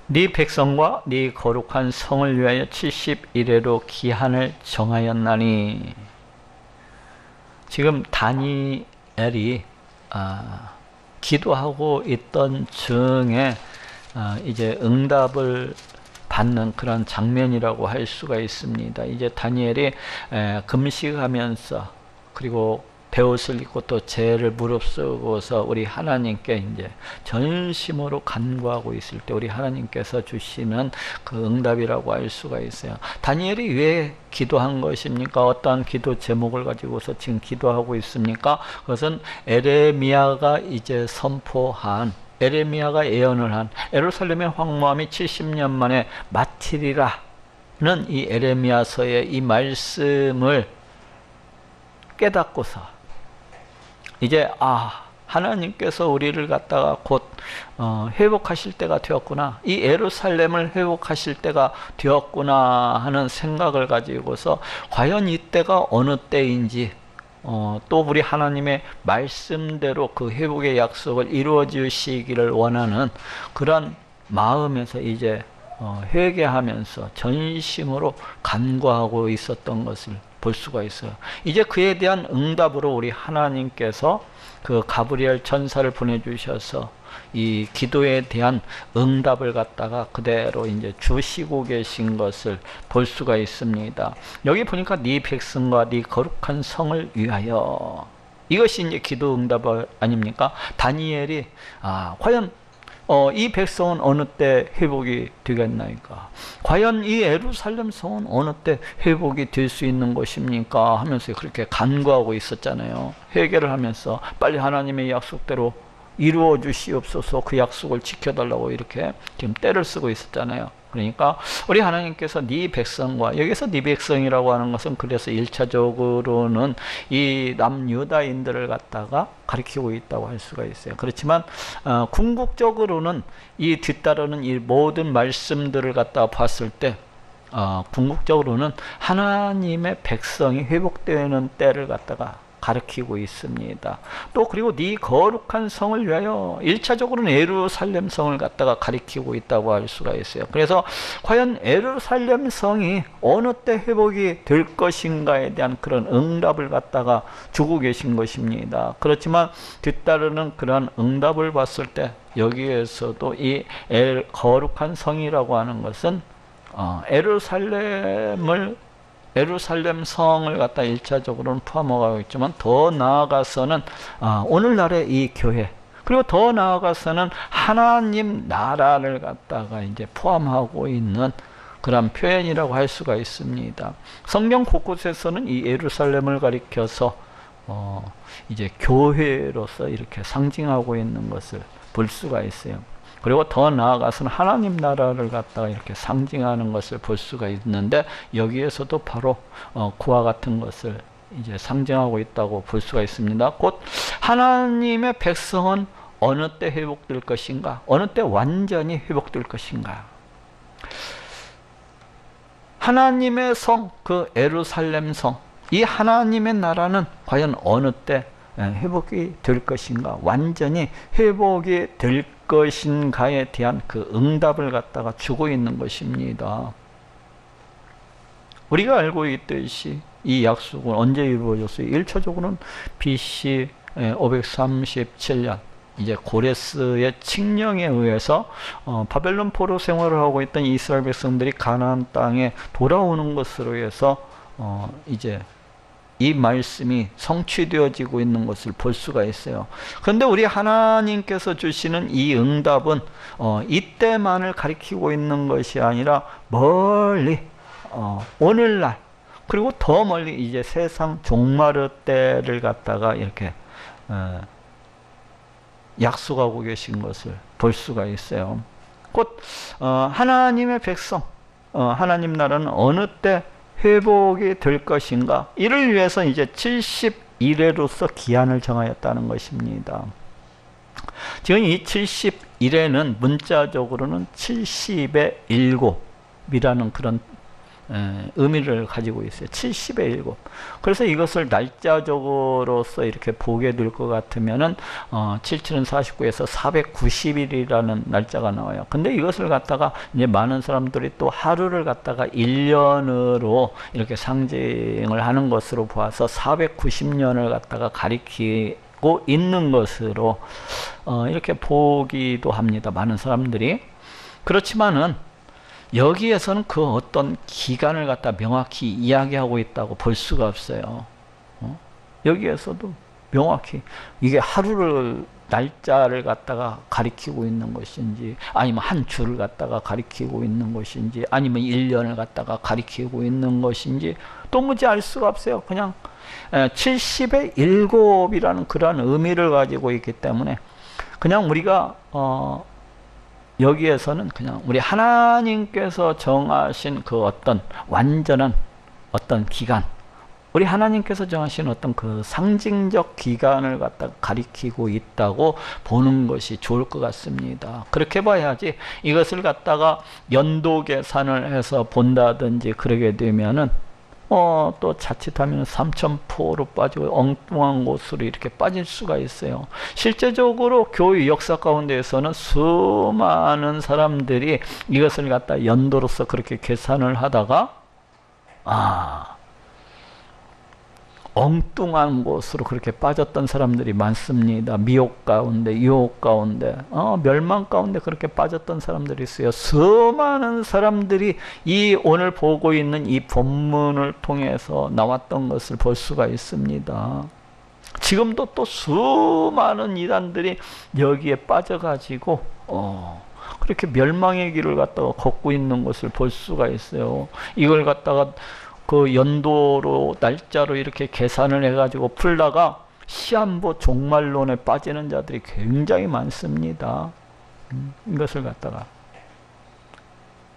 네 백성과 네 거룩한 성을 위하여 70일에로 기한을 정하였나니. 지금 다니엘이 기도하고 있던 중에 이제 응답을 받는 그런 장면이라고 할 수가 있습니다. 이제 다니엘이 금식하면서 그리고 베옷을 입고 또 죄를 무릅쓰고서 우리 하나님께 이제 전심으로 간구하고 있을 때 우리 하나님께서 주시는 그 응답이라고 할 수가 있어요. 다니엘이 왜 기도한 것입니까? 어떠한 기도 제목을 가지고서 지금 기도하고 있습니까? 그것은 에레미야가 이제 선포한, 에레미야가 예언을 한 예루살렘의 황무함이 70년 만에 마치리라는 이 에레미야서의 이 말씀을 깨닫고서 이제 하나님께서 우리를 갖다가 곧 회복하실 때가 되었구나, 이 예루살렘을 회복하실 때가 되었구나 하는 생각을 가지고서 과연 이때가 어느 때인지 또 우리 하나님의 말씀대로 그 회복의 약속을 이루어 주시기를 원하는 그런 마음에서 이제 회개하면서 전심으로 간구하고 있었던 것을 볼 수가 있어요. 이제 그에 대한 응답으로 우리 하나님께서 그 가브리엘 천사를 보내주셔서 이 기도에 대한 응답을 갖다가 그대로 이제 주시고 계신 것을 볼 수가 있습니다. 여기 보니까 네 백성과 네 거룩한 성을 위하여, 이것이 이제 기도 응답 아닙니까? 다니엘이 과연 이 백성은 어느 때 회복이 되겠나이까? 과연 이 예루살렘 성은 어느 때 회복이 될 수 있는 것입니까? 하면서 그렇게 간구하고 있었잖아요. 회개를 하면서 빨리 하나님의 약속대로 이루어 주시옵소서, 그 약속을 지켜달라고 이렇게 지금 때를 쓰고 있었잖아요. 그러니까 우리 하나님께서 네 백성과, 여기서 네 백성이라고 하는 것은 그래서 1차적으로는 이 남유다인들을 갖다가 가리키고 있다고 할 수가 있어요. 그렇지만 궁극적으로는 이 뒤따르는 이 모든 말씀들을 갖다가 봤을 때 궁극적으로는 하나님의 백성이 회복되는 때를 갖다가 가르치고 있습니다. 또 그리고 네 거룩한 성을 위하여 1차적으로는 예루살렘 성을 갖다가 가리키고 있다고 할 수가 있어요. 그래서 과연 예루살렘 성이 어느 때 회복이 될 것인가에 대한 그런 응답을 갖다가 주고 계신 것입니다. 그렇지만 뒤따르는 그런 응답을 봤을 때 여기에서도 이 거룩한 성이라고 하는 것은 예루살렘 성을 갖다 1차적으로는 포함하고 있지만 더 나아가서는 오늘날의 이 교회, 그리고 더 나아가서는 하나님 나라를 갖다가 이제 포함하고 있는 그런 표현이라고 할 수가 있습니다. 성경 곳곳에서는 이 예루살렘을 가리켜서 이제 교회로서 이렇게 상징하고 있는 것을 볼 수가 있어요. 그리고 더 나아가서는 하나님 나라를 갖다가 이렇게 상징하는 것을 볼 수가 있는데, 여기에서도 바로 그와 같은 것을 이제 상징하고 있다고 볼 수가 있습니다. 곧 하나님의 백성은 어느 때 회복될 것인가? 어느 때 완전히 회복될 것인가? 하나님의 성, 그 예루살렘 성, 이 하나님의 나라는 과연 어느 때 회복이 될 것인가? 완전히 회복이 될 것인가에 대한 그 응답을 갖다가 주고 있는 것입니다. 우리가 알고 있듯이 이 약속은 언제 이루어졌어요? 1차적으로는 BC 537년 이제 고레스의 칙령에 의해서 바벨론 포로 생활을 하고 있던 이스라엘 백성들이 가나안 땅에 돌아오는 것으로 해서 이제 이 말씀이 성취되어지고 있는 것을 볼 수가 있어요. 그런데 우리 하나님께서 주시는 이 응답은 이때만을 가리키고 있는 것이 아니라 멀리 오늘날, 그리고 더 멀리 이제 세상 종말의 때를 갖다가 이렇게 약속하고 계신 것을 볼 수가 있어요. 곧 하나님의 백성, 하나님 나라는 어느 때 회복이 될 것인가, 이를 위해서 이제 70일에로서 기한을 정하였다는 것입니다. 지금 이 70일에는 문자적으로는 70의 7이라는 그런 의미를 가지고 있어요. 70의 7. 그래서 이것을 날짜적으로서 이렇게 보게 될 것 같으면은 77은 49에서 490일이라는 날짜가 나와요. 근데 이것을 갖다가 이제 많은 사람들이 또 하루를 갖다가 1년으로 이렇게 상징을 하는 것으로 보아서 490년을 갖다가 가리키고 있는 것으로 이렇게 보기도 합니다. 많은 사람들이. 그렇지만은 여기에서는 그 어떤 기간을 갖다 명확히 이야기하고 있다고 볼 수가 없어요. 여기에서도 명확히 이게 하루를 날짜를 갖다가 가리키고 있는 것인지, 아니면 한 주를 갖다가 가리키고 있는 것인지, 아니면 1년을 갖다가 가리키고 있는 것인지 도무지 알 수가 없어요. 그냥 70의 7이라는 그러한 의미를 가지고 있기 때문에 그냥 우리가 여기에서는 그냥 우리 하나님께서 정하신 그 어떤 완전한 어떤 기간, 우리 하나님께서 정하신 어떤 그 상징적 기간을 갖다 가리키고 있다고 보는 것이 좋을 것 같습니다. 그렇게 봐야지 이것을 갖다가 연도 계산을 해서 본다든지 그러게 되면은 또 자칫하면 3000포로 빠지고 엉뚱한 곳으로 이렇게 빠질 수가 있어요. 실제적으로 교회 역사 가운데에서는 수많은 사람들이 이것을 갖다 연도로서 그렇게 계산을 하다가 엉뚱한 곳으로 그렇게 빠졌던 사람들이 많습니다. 미혹 가운데, 유혹 가운데, 멸망 가운데 그렇게 빠졌던 사람들이 있어요. 수많은 사람들이 이 오늘 보고 있는 이 본문을 통해서 나왔던 것을 볼 수가 있습니다. 지금도 또 수많은 이단들이 여기에 빠져가지고 그렇게 멸망의 길을 갖다가 걷고 있는 것을 볼 수가 있어요. 이걸 갖다가 그 연도로 날짜로 이렇게 계산을 해가지고 풀다가 시한부 종말론에 빠지는 자들이 굉장히 많습니다. 이것을 갖다가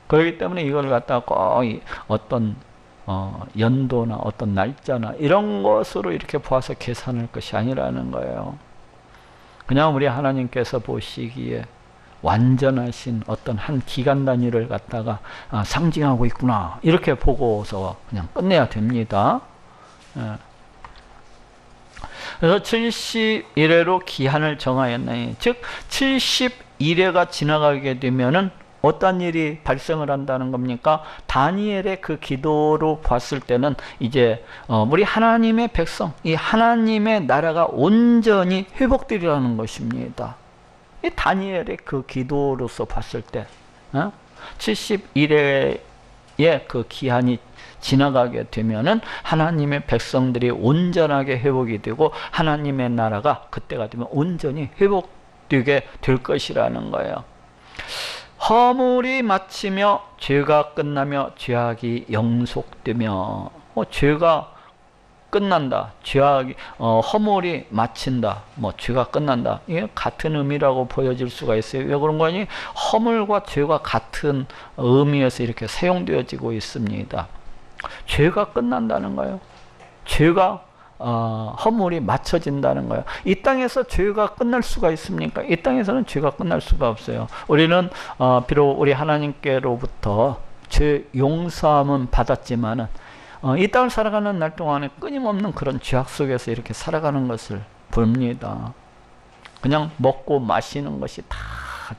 그렇기 때문에 이걸 갖다가 꼭 어떤 연도나 어떤 날짜나 이런 것으로 이렇게 보아서 계산할 것이 아니라는 거예요. 그냥 우리 하나님께서 보시기에 완전하신 어떤 한 기간 단위를 갖다가 상징하고 있구나 이렇게 보고서 그냥 끝내야 됩니다. 그래서 70일에로 기한을 정하였나니, 즉 70일에가 지나가게 되면은 어떤 일이 발생을 한다는 겁니까? 다니엘의 그 기도로 봤을 때는 이제 우리 하나님의 백성, 이 하나님의 나라가 온전히 회복되리라는 것입니다. 이 다니엘의 그 기도로서 봤을 때 70일의 그 기한이 지나가게 되면은 하나님의 백성들이 온전하게 회복이 되고 하나님의 나라가 그때가 되면 온전히 회복되게 될 것이라는 거예요. 허물이 마치며 죄가 끝나며 죄악이 영속되며, 죄가 끝난다, 죄악이 허물이 마친다, 죄가 끝난다, 이게 같은 의미라고 보여질 수가 있어요. 왜 그런 거니? 허물과 죄가 같은 의미에서 이렇게 사용되어지고 있습니다. 죄가 끝난다는 거예요. 죄가 허물이 맞춰진다는 거예요. 이 땅에서 죄가 끝날 수가 있습니까? 이 땅에서는 죄가 끝날 수가 없어요. 우리는 비록 우리 하나님께로부터 죄 용서함은 받았지만은 이 땅을 살아가는 날 동안에 끊임없는 그런 죄악 속에서 이렇게 살아가는 것을 봅니다. 그냥 먹고 마시는 것이 다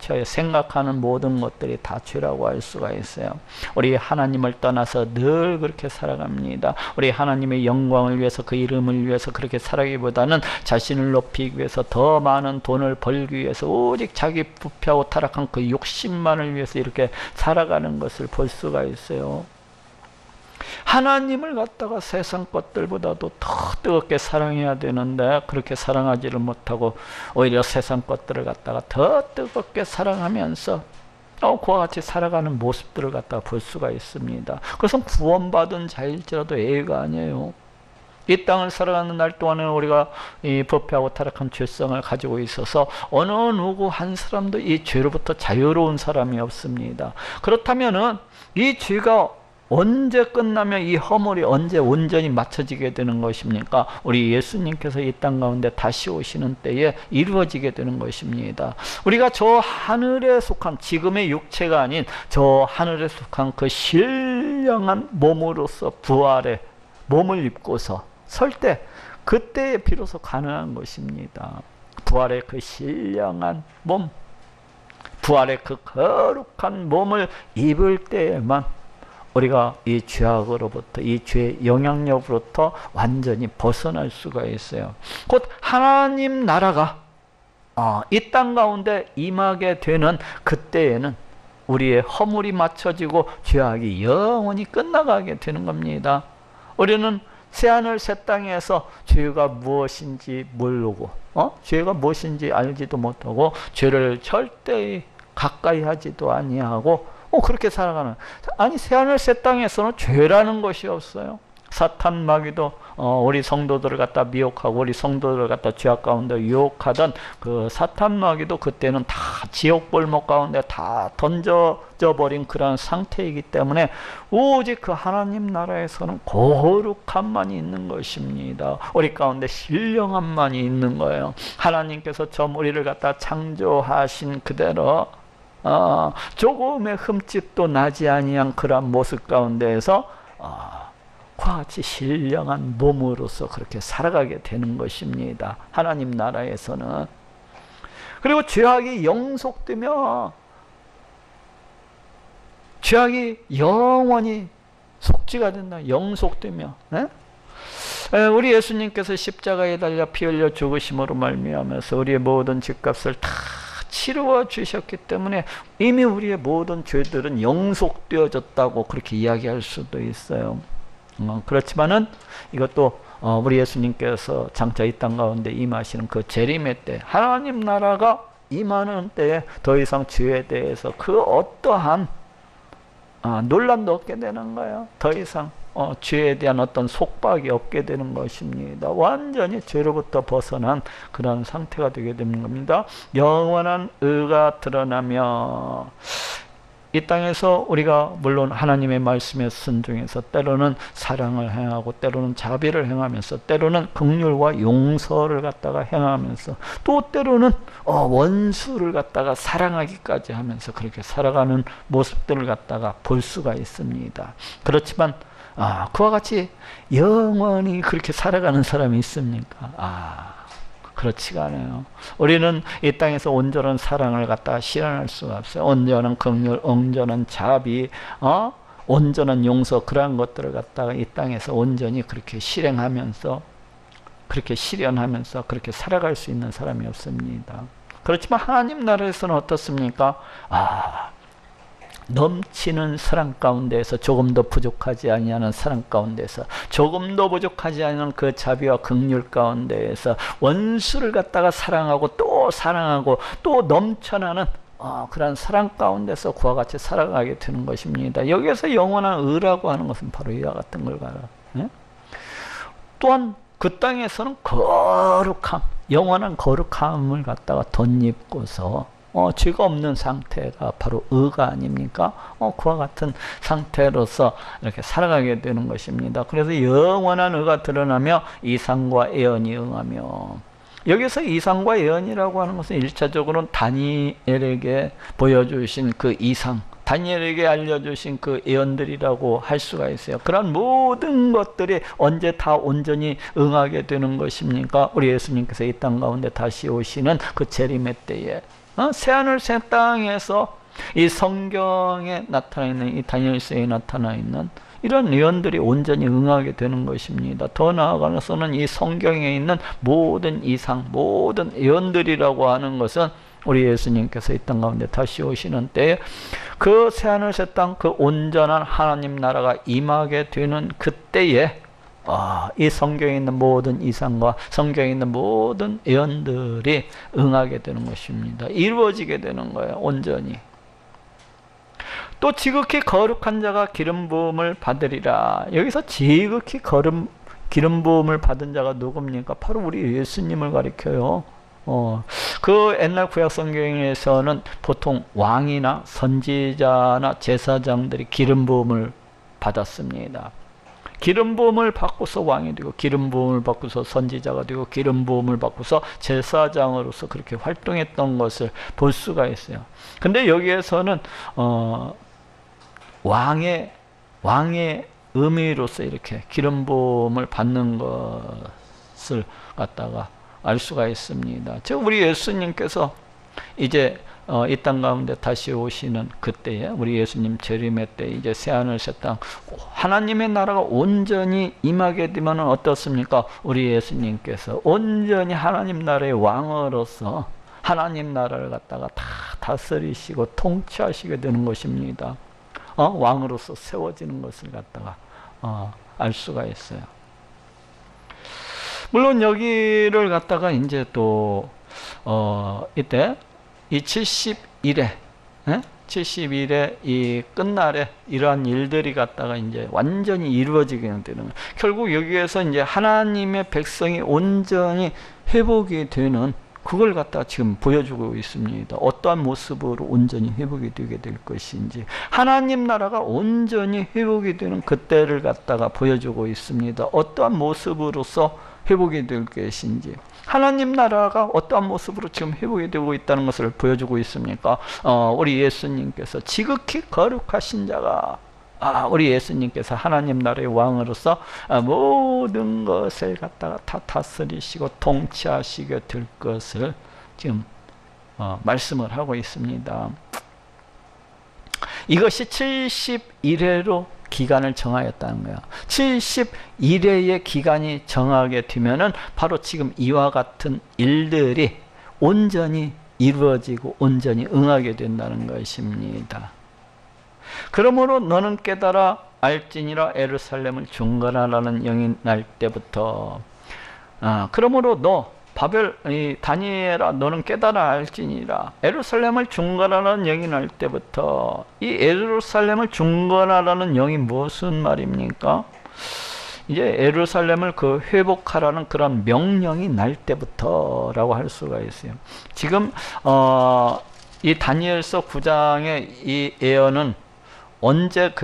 죄예요. 생각하는 모든 것들이 다 죄라고 할 수가 있어요. 우리 하나님을 떠나서 늘 그렇게 살아갑니다. 우리 하나님의 영광을 위해서, 그 이름을 위해서 그렇게 살아가기보다는 자신을 높이기 위해서, 더 많은 돈을 벌기 위해서, 오직 자기 부패하고 타락한 그 욕심만을 위해서 이렇게 살아가는 것을 볼 수가 있어요. 하나님을 갖다가 세상 것들보다도 더 뜨겁게 사랑해야 되는데 그렇게 사랑하지를 못하고 오히려 세상 것들을 갖다가 더 뜨겁게 사랑하면서 그와 같이 살아가는 모습들을 갖다가 볼 수가 있습니다. 그것은 구원받은 자일지라도 예의가 아니에요. 이 땅을 살아가는 날 동안에는 우리가 이 부패하고 타락한 죄성을 가지고 있어서 어느 누구 한 사람도 이 죄로부터 자유로운 사람이 없습니다. 그렇다면은 이 죄가 언제 끝나면, 이 허물이 언제 온전히 맞춰지게 되는 것입니까? 우리 예수님께서 이 땅 가운데 다시 오시는 때에 이루어지게 되는 것입니다. 우리가 저 하늘에 속한, 지금의 육체가 아닌 저 하늘에 속한 그 신령한 신령한 몸으로서 부활의 몸을 입고서 설 때, 그때에 비로소 가능한 것입니다. 부활의 그 신령한 몸, 부활의 그 거룩한 몸을 입을 때에만 우리가 이 죄악으로부터, 이 죄의 영향력으로부터 완전히 벗어날 수가 있어요. 곧 하나님 나라가 이 땅 가운데 임하게 되는 그때에는 우리의 허물이 맞춰지고 죄악이 영원히 끝나가게 되는 겁니다. 우리는 새하늘 새 땅에서 죄가 무엇인지 모르고 죄가 무엇인지 알지도 못하고 죄를 절대 가까이 하지도 아니하고 그렇게 살아가는, 아니 새하늘 새 땅에서는 죄라는 것이 없어요. 사탄 마귀도 우리 성도들을 갖다 미혹하고 우리 성도들을 갖다 죄악 가운데 유혹하던 그 사탄 마귀도 그때는 다 지옥 골목 가운데 다 던져져 버린 그런 상태이기 때문에 오직 그 하나님 나라에서는 거룩함만이 있는 것입니다. 우리 가운데 신령함만이 있는 거예요. 하나님께서 처음 우리를 갖다 창조하신 그대로 조금의 흠집도 나지 아니한 그런 모습 가운데에서 그와 같이 신령한 몸으로서 그렇게 살아가게 되는 것입니다. 하나님 나라에서는. 그리고 죄악이 영속되며 죄악이 영원히 속지가 된다. 영속되며. 우리 예수님께서 십자가에 달려 피 흘려 죽으심으로 말미암아서 우리의 모든 죄값을 다 치루어 주셨기 때문에 이미 우리의 모든 죄들은 영속되어졌다고 그렇게 이야기할 수도 있어요. 그렇지만은 이것도 우리 예수님께서 장차 이 땅 가운데 임하시는 그 재림의 때, 하나님 나라가 임하는 때에 더 이상 죄에 대해서 그 어떠한 논란도 없게 되는 거예요. 더 이상 죄에 대한 어떤 속박이 없게 되는 것입니다. 완전히 죄로부터 벗어난 그런 상태가 되게 되는 겁니다. 영원한 의가 드러나며 이 땅에서 우리가 물론 하나님의 말씀에 순종해서 때로는 사랑을 행하고 때로는 자비를 행하면서 때로는 긍휼과 용서를 갖다가 행하면서 또 때로는 원수를 갖다가 사랑하기까지 하면서 그렇게 살아가는 모습들을 갖다가 볼 수가 있습니다. 그렇지만 그와 같이 영원히 그렇게 살아가는 사람이 있습니까? 그렇지가 않아요. 우리는 이 땅에서 온전한 사랑을 갖다가 실현할 수가 없어요. 온전한 긍휼, 온전한 자비, 온전한 용서, 그러한 것들을 갖다가 이 땅에서 온전히 그렇게 실행하면서 그렇게 실현하면서 그렇게 살아갈 수 있는 사람이 없습니다. 그렇지만 하나님 나라에서는 어떻습니까? 넘치는 사랑 가운데에서 조금도 부족하지 아니하는 사랑 가운데서 조금도 부족하지 않은 그 자비와 긍휼 가운데에서 원수를 갖다가 사랑하고 또 사랑하고 또 넘쳐나는 그런 사랑 가운데서 그와 같이 살아가게 되는 것입니다. 여기에서 영원한 의라고 하는 것은 바로 이와 같은 걸 봐라. 또한 그 땅에서는 거룩함, 영원한 거룩함을 갖다가 덧입고서 죄가 없는 상태가 바로 의가 아닙니까? 그와 같은 상태로서 이렇게 살아가게 되는 것입니다. 그래서 영원한 의가 드러나며 이상과 예언이 응하며, 여기서 이상과 예언이라고 하는 것은 1차적으로는 다니엘에게 보여주신 그 이상, 다니엘에게 알려주신 그 예언들이라고 할 수가 있어요. 그런 모든 것들이 언제 다 온전히 응하게 되는 것입니까? 우리 예수님께서 이 땅 가운데 다시 오시는 그 재림의 때에 새하늘 새 땅에서 이 성경에 나타나 있는, 이 다니엘서에 나타나 있는 이런 예언들이 온전히 응하게 되는 것입니다. 더 나아가서는 이 성경에 있는 모든 이상, 모든 예언들이라고 하는 것은 우리 예수님께서 이 땅 가운데 다시 오시는 때에 그 새하늘 새 땅, 그 온전한 하나님 나라가 임하게 되는 그때에 이 성경에 있는 모든 이상과 성경에 있는 모든 예언들이 응하게 되는 것입니다. 이루어지게 되는 거예요. 온전히. 또 지극히 거룩한 자가 기름 부음을 받으리라. 여기서 지극히 기름 부음을 받은 자가 누굽니까? 바로 우리 예수님을 가리켜요. 그 옛날 구약 성경에서는 보통 왕이나 선지자나 제사장들이 기름 부음을 받았습니다. 기름 부음을 받고서 왕이 되고 기름 부음을 받고서 선지자가 되고 기름 부음을 받고서 제사장으로서 그렇게 활동했던 것을 볼 수가 있어요. 근데 여기에서는 왕의 왕의 의미로서 이렇게 기름 부음을 받는 것을 갖다가 알 수가 있습니다. 즉 우리 예수님께서 이제 이 땅 가운데 다시 오시는 그때에, 우리 예수님 재림의 때 이제 새하늘 새 땅 하나님의 나라가 온전히 임하게 되면 어떻습니까? 우리 예수님께서 온전히 하나님 나라의 왕으로서 하나님 나라를 갖다가 다 다스리시고 통치하시게 되는 것입니다. 왕으로서 세워지는 것을 갖다가 알 수가 있어요. 물론 여기를 갖다가 이제 또 이때 이 70일에 70일에 이 끝날에 이러한 일들이 갖다가 이제 완전히 이루어지게 되는 거예요. 결국 여기에서 이제 하나님의 백성이 온전히 회복이 되는 그걸 갖다가 지금 보여주고 있습니다. 어떠한 모습으로 온전히 회복이 되게 될 것인지, 하나님 나라가 온전히 회복이 되는 그때를 갖다가 보여주고 있습니다. 어떠한 모습으로서 회복이 될 것인지, 하나님 나라가 어떠한 모습으로 지금 회복이 되고 있다는 것을 보여주고 있습니까? 우리 예수님께서 지극히 거룩하신 자가, 우리 예수님께서 하나님 나라의 왕으로서 모든 것을 갖다가 다 다스리시고 통치하시게 될 것을 지금 말씀을 하고 있습니다. 이것이 71회로 기간을 정하였다는 거야. 71회의 기간이 정하게 되면은 바로 지금 이와 같은 일들이 온전히 이루어지고 온전히 응하게 된다는 것입니다. 그러므로 너는 깨달아 알지니라 예루살렘을 중건하라는 영이 날 때부터, 그러므로 너 다니엘아 너는 깨달아 알지니라 예루살렘을 중건하라는 영이 날 때부터. 이 예루살렘을 중건하라는 영이 무슨 말입니까? 이제 예루살렘을 회복하라는 그런 명령이 날 때부터라고 할 수가 있어요. 지금 이 다니엘서 9장의 이 예언은 언제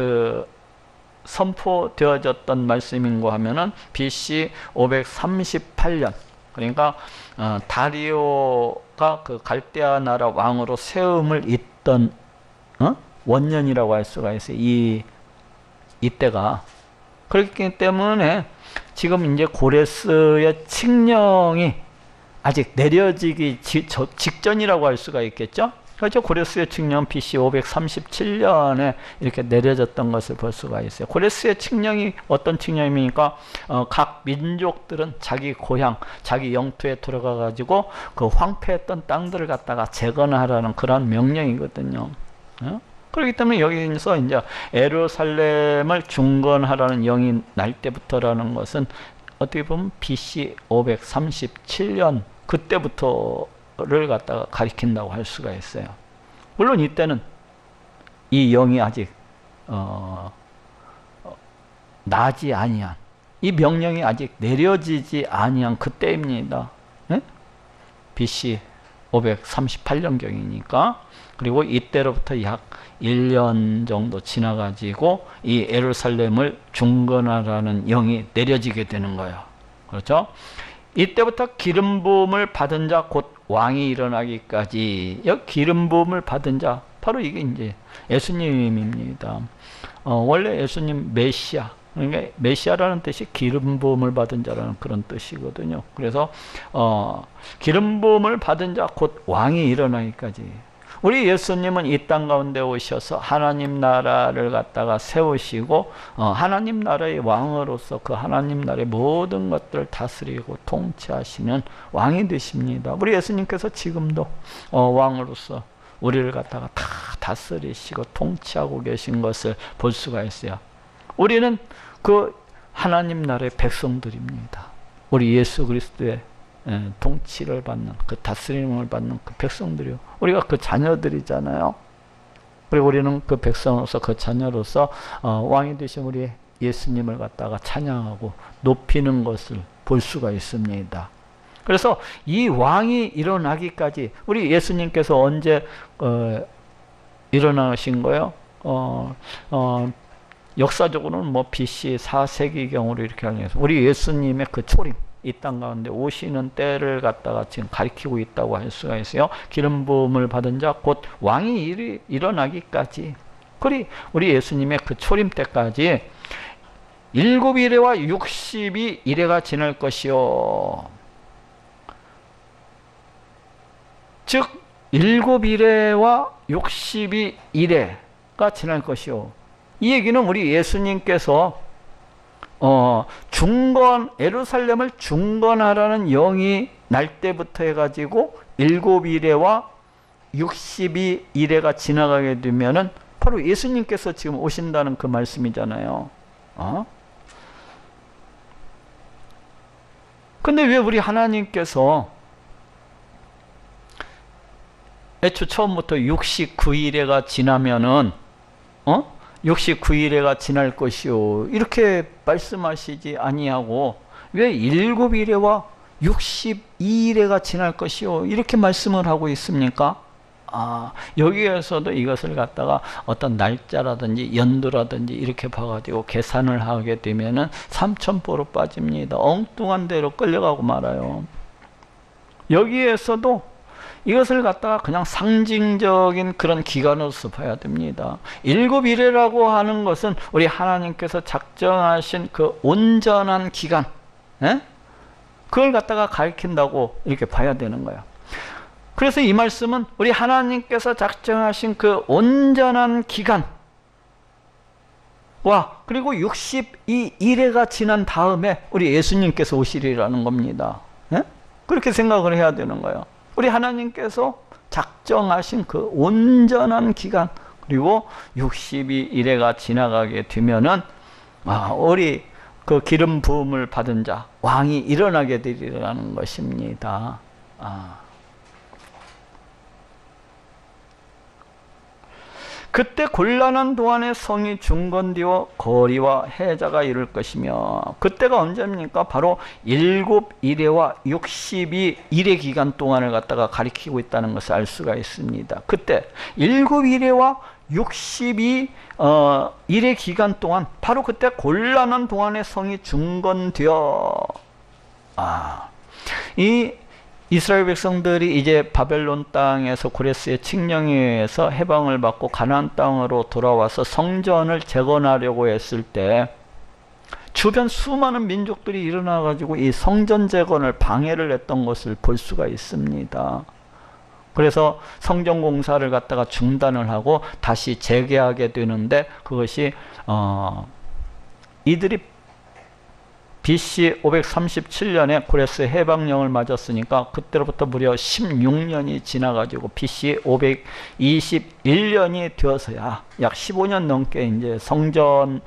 선포되어졌던 말씀인가 하면은 BC 538년, 그러니까 다리오가 갈대아 나라 왕으로 세움을 잇던 원년이라고 할 수가 있어요. 이때가. 그렇기 때문에 지금 이제 고레스의 칙령이 아직 내려지기 직전이라고 할 수가 있겠죠. 그렇죠. 고레스의 칙령 BC 537년에 이렇게 내려졌던 것을 볼 수가 있어요. 고레스의 칙령이 어떤 칙령입니까? 각 민족들은 자기 고향, 자기 영토에 들어가 가지고 그 황폐했던 땅들을 갖다가 재건하라는 그런 명령이거든요. 그렇기 때문에 여기서 이제 예루살렘을 중건하라는 영이 날 때부터라는 것은 어떻게 보면 BC 537년 그때부터를 갖다가 가리킨다고 할 수가 있어요. 물론 이때는 이 영이 아직 나지 아니한, 이 명령이 아직 내려지지 아니한 그때입니다. BC 538년경이니까. 그리고 이때로부터 약 1년 정도 지나가지고 이 예루살렘을 중건하라는 영이 내려지게 되는 거예요. 그렇죠? 이때부터 기름 부음을 받은 자 곧 왕이 일어나기까지. 여기 기름 부음을 받은 자, 바로 이게 이제 예수님입니다. 원래 예수님 메시아, 그러니까 메시아라는 뜻이 기름 부음을 받은 자라는 그런 뜻이거든요. 그래서 기름 부음을 받은 자 곧 왕이 일어나기까지. 우리 예수님은 이 땅 가운데 오셔서 하나님 나라를 갖다가 세우시고 하나님 나라의 왕으로서 그 하나님 나라의 모든 것들을 다스리고 통치하시는 왕이 되십니다. 우리 예수님께서 지금도 왕으로서 우리를 갖다가 다 다스리시고 통치하고 계신 것을 볼 수가 있어요. 우리는 그 하나님 나라의 백성들입니다. 우리 예수 그리스도의 통치를 받는, 그 다스림을 받는 그 백성들이요. 우리가 그 자녀들이잖아요. 그리고 우리는 그 백성으로서, 그 자녀로서 왕이 되신 우리 예수님을 갖다가 찬양하고 높이는 것을 볼 수가 있습니다. 그래서 이 왕이 일어나기까지, 우리 예수님께서 언제 일어나신 거예요? 역사적으로는 뭐 BC 4세기경으로 이렇게 알려서 우리 예수님의 그 초림, 이 땅 가운데 오시는 때를 갖다가 지금 가리키고 있다고 할 수가 있어요. 기름 부음을 받은 자 곧 왕이 일어나기까지. 그리 우리 예수님의 그 초림 때까지 7일에와 62일에가 지날 것이요. 즉 7일에와 62일에가 지날 것이요. 이 얘기는 우리 예수님께서 예루살렘을 중건하라는 영이 날 때부터 해가지고 7일에와 62일에가 지나가게 되면은 바로 예수님께서 지금 오신다는 그 말씀이잖아요. 근데 왜 우리 하나님께서 애초 처음부터 69일에가 지나면은 69일에가 지날 것이요 이렇게 말씀하시지 아니하고 왜 7일에와 62일에가 지날 것이요 이렇게 말씀을 하고 있습니까? 여기에서도 이것을 갖다가 어떤 날짜라든지 연도라든지 이렇게 봐가지고 계산을 하게 되면은 삼천포로 빠집니다. 엉뚱한 데로 끌려가고 말아요. 여기에서도 이것을 갖다가 그냥 상징적인 그런 기간으로서 봐야 됩니다. 7일이라고 하는 것은 우리 하나님께서 작정하신 그 온전한 기간, 그걸 갖다가 가리킨다고 이렇게 봐야 되는 거예요. 그래서 이 말씀은 우리 하나님께서 작정하신 그 온전한 기간과 그리고 62일에가 지난 다음에 우리 예수님께서 오시리라는 겁니다. 그렇게 생각을 해야 되는 거예요. 우리 하나님께서 작정하신 그 온전한 기간 그리고 62일에가 지나가게 되면은 우리 그 기름 부음을 받은 자 왕이 일어나게 되리라는 것입니다. 그때 곤란한 동안에 성이 중건되어 거리와 해자가 이룰 것이며 그때가 언제입니까? 바로 7일에와 62일의 기간 동안을 갖다가 가리키고 있다는 것을 알 수가 있습니다. 그때 7일에와 62일의 기간 동안 바로 그때 곤란한 동안에 성이 중건되어 이 이스라엘 백성들이 이제 바벨론 땅에서 고레스의 칙령에 의해서 해방을 받고 가나안 땅으로 돌아와서 성전을 재건하려고 했을 때 주변 수많은 민족들이 일어나 가지고 이 성전 재건을 방해를 했던 것을 볼 수가 있습니다. 그래서 성전 공사를 갖다가 중단을 하고 다시 재개하게 되는데 그것이 이들이 BC 537년에 고레스 해방령을 맞았으니까 그때로부터 무려 16년이 지나가지고 BC 521년이 되어서야 약 15년 넘게 이제 성전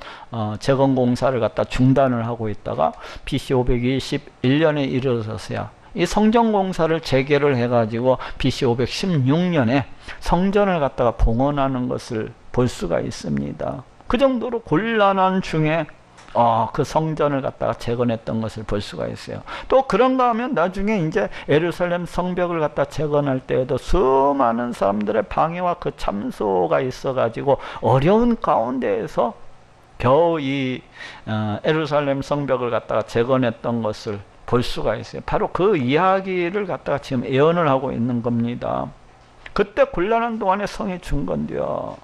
재건 공사를 갖다 중단을 하고 있다가 BC 521년에 이르러서야 이 성전 공사를 재개를 해가지고 BC 516년에 성전을 갖다가 봉헌하는 것을 볼 수가 있습니다. 그 정도로 곤란한 중에 그 성전을 갖다가 재건했던 것을 볼 수가 있어요. 또 그런가 하면 나중에 이제 예루살렘 성벽을 갖다 재건할 때에도 수많은 사람들의 방해와 그 참소가 있어가지고 어려운 가운데에서 겨우 이 예루살렘 성벽을 갖다가 재건했던 것을 볼 수가 있어요. 바로 그 이야기를 갖다가 지금 예언을 하고 있는 겁니다. 그때 곤란한 동안에 성이 중건되어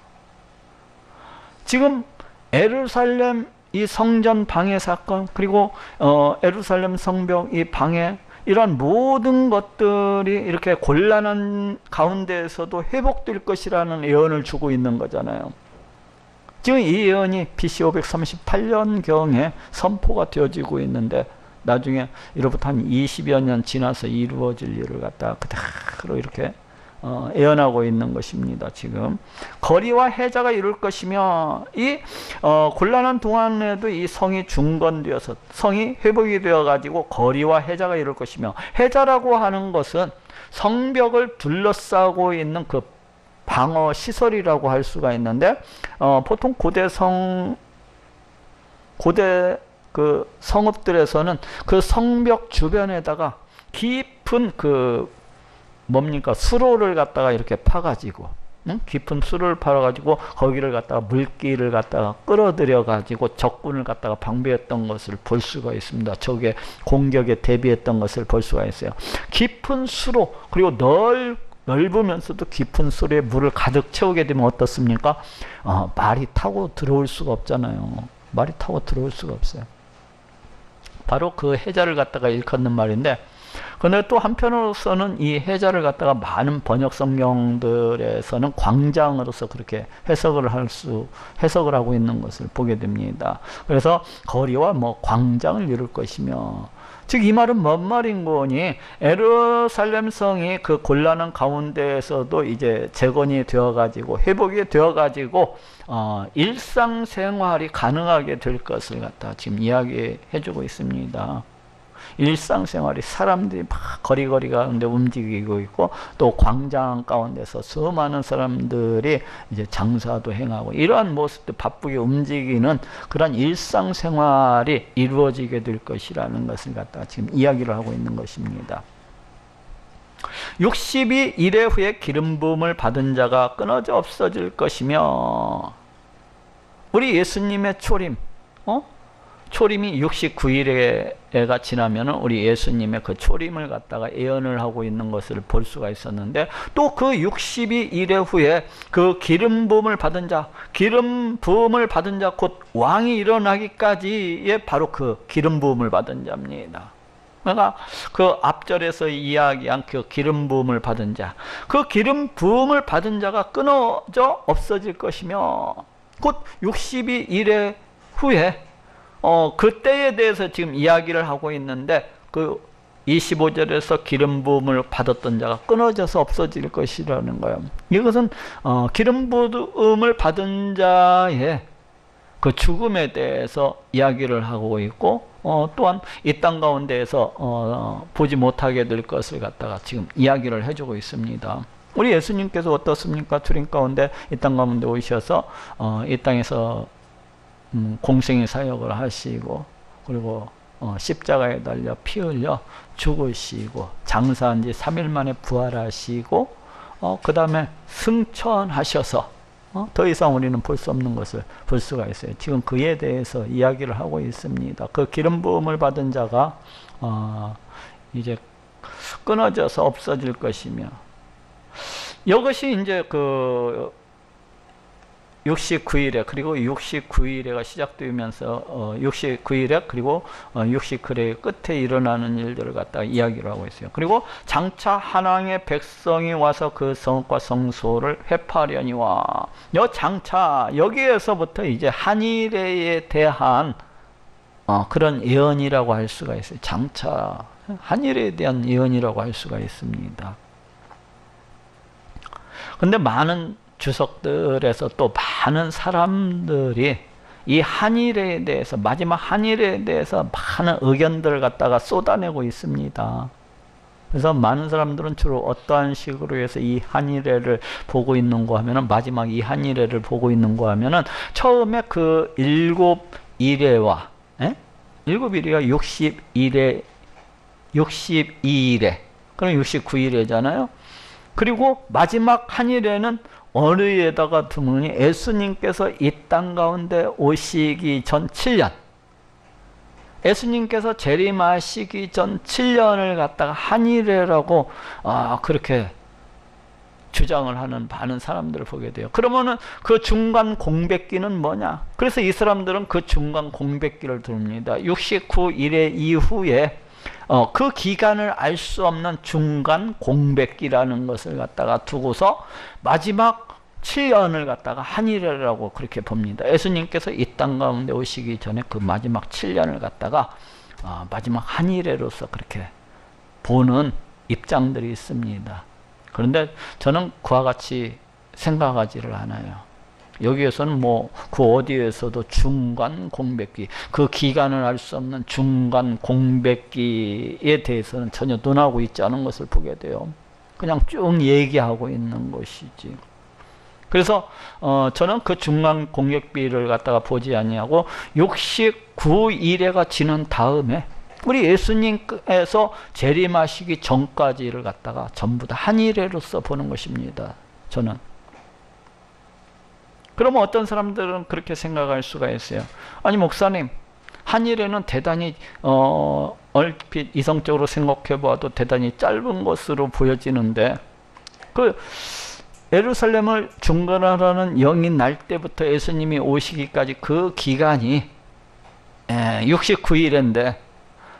지금 예루살렘 이 성전 방해 사건 그리고 예루살렘 성벽 이 방해 이러한 모든 것들이 이렇게 곤란한 가운데에서도 회복될 것이라는 예언을 주고 있는 거잖아요. 지금 이 예언이 BC 538년경에 선포가 되어지고 있는데 나중에 이로부터 한 20여 년 지나서 이루어질 일을 갖다가 그대로 이렇게 예언하고 있는 것입니다. 지금 거리와 해자가 이룰 것이며 이 곤란한 동안에도 이 성이 중건되어서 성이 회복이 되어 가지고 거리와 해자가 이룰 것이며 해자라고 하는 것은 성벽을 둘러싸고 있는 그 방어 시설이라고 할 수가 있는데 보통 고대 그 성읍들에서는 그 성벽 주변에다가 깊은 그 뭡니까 수로를 갖다가 이렇게 파가지고 깊은 수로를 파가지고 거기를 갖다가 물기를 갖다가 끌어들여 가지고 적군을 갖다가 방비했던 것을 볼 수가 있습니다. 적의 공격에 대비했던 것을 볼 수가 있어요. 깊은 수로 그리고 넓으면서도 깊은 수레에 물을 가득 채우게 되면 어떻습니까? 말이 타고 들어올 수가 없잖아요. 말이 타고 들어올 수가 없어요. 바로 그 해자를 갖다가 일컫는 말인데, 근데 또 한편으로서는 이 해자를 갖다가 많은 번역 성경들에서는 광장으로서 그렇게 해석을 하고 있는 것을 보게 됩니다. 그래서 거리와 뭐 광장을 이룰 것이며, 즉 이 말은 뭔 말인 거니? 예루살렘 성이 그 곤란한 가운데에서도 이제 재건이 되어가지고 회복이 되어가지고 일상생활이 가능하게 될 것을 갖다 지금 이야기해주고 있습니다. 일상생활이 사람들이 막 거리거리 가운데 움직이고 있고, 또 광장 가운데서 수많은 사람들이 이제 장사도 행하고, 이러한 모습도 바쁘게 움직이는 그런 일상생활이 이루어지게 될 것이라는 것을 갖다가 지금 이야기를 하고 있는 것입니다. 60이 이래 후에 기름 부음을 받은 자가 끊어져 없어질 것이며, 우리 예수님의 초림, 초림이 69일에가 지나면 우리 예수님의 그 초림을 갖다가 예언을 하고 있는 것을 볼 수가 있었는데, 또 그 62일 후에 그 기름 부음을 받은 자, 기름 부음을 받은 자, 곧 왕이 일어나기까지의 바로 그 기름 부음을 받은 자입니다. 그러니까 그 앞절에서 이야기한 그 기름 부음을 받은 자, 그 기름 부음을 받은 자가 끊어져 없어질 것이며, 곧 62일 후에 그때에 대해서 지금 이야기를 하고 있는데, 그 25절에서 기름 부음을 받았던 자가 끊어져서 없어질 것이라는 거예요. 이것은 기름 부음을 받은 자의 그 죽음에 대해서 이야기를 하고 있고, 또한 이 땅 가운데에서 보지 못하게 될 것을 갖다가 지금 이야기를 해주고 있습니다. 우리 예수님께서 어떻습니까? 주림 가운데 이 땅 가운데 오셔서 이 땅에서 공생의 사역을 하시고, 그리고 십자가에 달려 피 흘려 죽으시고, 장사한 지 3일 만에 부활하시고, 그 다음에 승천하셔서 더 이상 우리는 볼 수 없는 것을 볼 수가 있어요. 지금 그에 대해서 이야기를 하고 있습니다. 그 기름 부음을 받은 자가 이제 끊어져서 없어질 것이며, 이것이 이제 그 69일에, 그리고 69일에가 시작되면서 69일에 그리고 69일의 끝에 일어나는 일들을 갖다가 이야기를 하고 있어요. 그리고 장차 한왕의 백성이 와서 그 성읍과 성소를 회파하려니와, 장차 여기에서부터 이제 한일에 대한 그런 예언이라고 할 수가 있어요. 장차 한일에 대한 예언이라고 할 수가 있습니다. 근데 많은 주석들에서 또 많은 사람들이 이 한일에 대해서, 마지막 한일에 대해서 많은 의견들을 갖다가 쏟아내고 있습니다. 그래서 많은 사람들은 주로 어떠한 식으로 해서 이 한일회를 보고 있는가 하면은, 마지막 이 한일회를 보고 있는가 하면은, 처음에 그 7일회와 7일회가 62일회, 그럼 69일회잖아요. 그리고 마지막 한일회는 어느 에다가 두느니, 예수님께서 이 땅 가운데 오시기 전 7년, 예수님께서 재림하시기 전 7년을 갖다가 한일회라고 그렇게 주장을 하는 많은 사람들을 보게 돼요. 그러면은 그 중간 공백기는 뭐냐? 그래서 이 사람들은 그 중간 공백기를 두릅니다. 69일의 이후에 그 기간을 알 수 없는 중간 공백기라는 것을 갖다가 두고서 마지막 7년을 갖다가 한일회라고 그렇게 봅니다. 예수님께서 이 땅 가운데 오시기 전에 그 마지막 7년을 갖다가 마지막 한일회로서 그렇게 보는 입장들이 있습니다. 그런데 저는 그와 같이 생각하지를 않아요. 여기에서는 뭐 그 어디에서도 중간 공백기, 그 기간을 알 수 없는 중간 공백기에 대해서는 전혀 논하고 있지 않은 것을 보게 돼요. 그냥 쭉 얘기하고 있는 것이지. 그래서 저는 그 중간 공백기를 갖다가 보지 아니하고 69일회가 지난 다음에 우리 예수님께서 재림하시기 전까지를 갖다가 전부 다 한일회로서 보는 것입니다. 저는. 그러면 어떤 사람들은 그렇게 생각할 수가 있어요. 아니 목사님, 한일회는 대단히 얼핏 이성적으로 생각해 보아도 대단히 짧은 것으로 보여지는데 그 예루살렘을 중건하라는 영이 날 때부터 예수님이 오시기까지 그 기간이 69일인데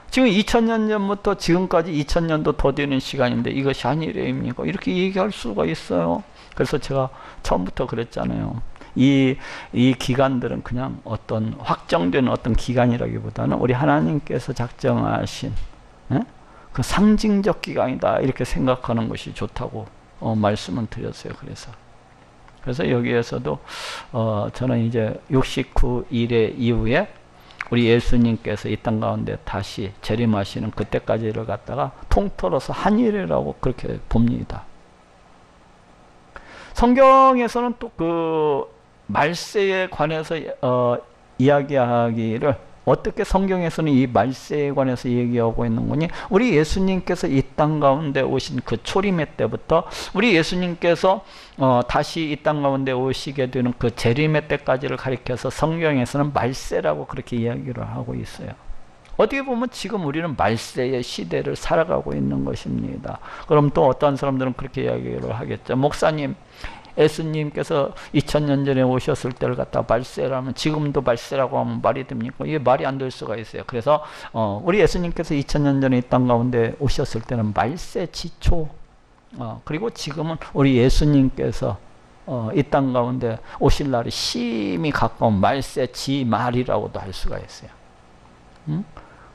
지금 2000년 전부터 지금까지 2000년도 더 되는 시간인데 이것이 한일회입니까? 이렇게 얘기할 수가 있어요. 그래서 제가 처음부터 그랬잖아요. 이 기간들은 그냥 어떤 확정된 어떤 기간이라기보다는 우리 하나님께서 작정하신 그 상징적 기간이다 이렇게 생각하는 것이 좋다고 말씀을 드렸어요. 그래서 여기에서도 저는 이제 69일의 이후에 우리 예수님께서 이 땅 가운데 다시 재림하시는 그때까지를 갖다가 통틀어서 한일이라고 그렇게 봅니다. 성경에서는 또 그 말세에 관해서 이야기하기를 어떻게 성경에서는 이 말세에 관해서 얘기하고 있는 거니? 우리 예수님께서 이 땅 가운데 오신 그 초림의 때부터 우리 예수님께서 다시 이 땅 가운데 오시게 되는 그 재림의 때까지를 가리켜서 성경에서는 말세라고 그렇게 이야기를 하고 있어요. 어떻게 보면 지금 우리는 말세의 시대를 살아가고 있는 것입니다. 그럼 또 어떤 사람들은 그렇게 이야기를 하겠죠. 목사님, 예수님께서 2000년 전에 오셨을 때를 갖다가 말세라면 지금도 말세라고 하면 말이 됩니까? 이게 말이 안 될 수가 있어요. 그래서 우리 예수님께서 2000년 전에 이 땅 가운데 오셨을 때는 말세 지초, 그리고 지금은 우리 예수님께서 이 땅 가운데 오실 날이 심히 가까운 말세 지말이라고도 할 수가 있어요.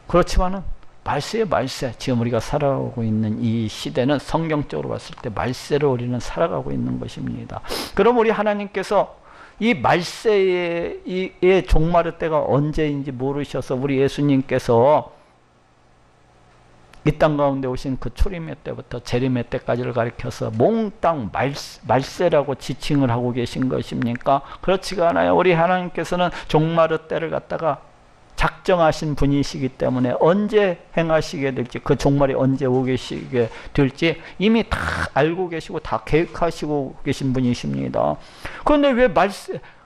그렇지만은 말세 지금 우리가 살아가고 있는 이 시대는 성경적으로 봤을 때 말세로 우리는 살아가고 있는 것입니다. 그럼 우리 하나님께서 이 말세의 종말의 때가 언제인지 모르셔서 우리 예수님께서 이 땅 가운데 오신 그 초림의 때부터 재림의 때까지를 가리켜서 몽땅 말세라고 지칭을 하고 계신 것입니까? 그렇지가 않아요. 우리 하나님께서는 종말의 때를 갖다가 작정하신 분이시기 때문에 언제 행하시게 될지, 그 종말이 언제 오게 될지 이미 다 알고 계시고 다 계획하시고 계신 분이십니다. 그런데 왜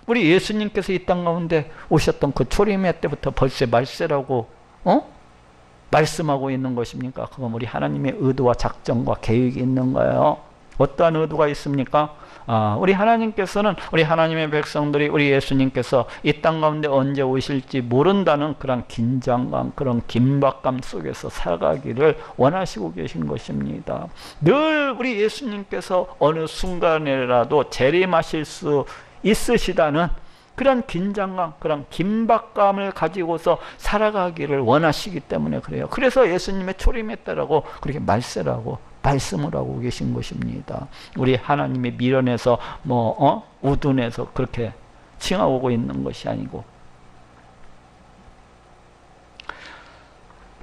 우리 예수님께서 이 땅 가운데 오셨던 그 초림의 때부터 벌써 말세라고 말씀하고 있는 것입니까? 그건 우리 하나님의 의도와 작정과 계획이 있는 거예요. 어떠한 의도가 있습니까? 우리 하나님께서는 우리 하나님의 백성들이 우리 예수님께서 이 땅 가운데 언제 오실지 모른다는 그런 긴장감, 그런 긴박감 속에서 살아가기를 원하시고 계신 것입니다. 늘 우리 예수님께서 어느 순간에라도 재림하실 수 있으시다는 그런 긴장감, 그런 긴박감을 가지고서 살아가기를 원하시기 때문에 그래요. 그래서 예수님의 초림의 때라고 그렇게 말세라고 말씀을 하고 계신 것입니다. 우리 하나님의 미련에서 우둔해서 그렇게 칭하고 있는 것이 아니고.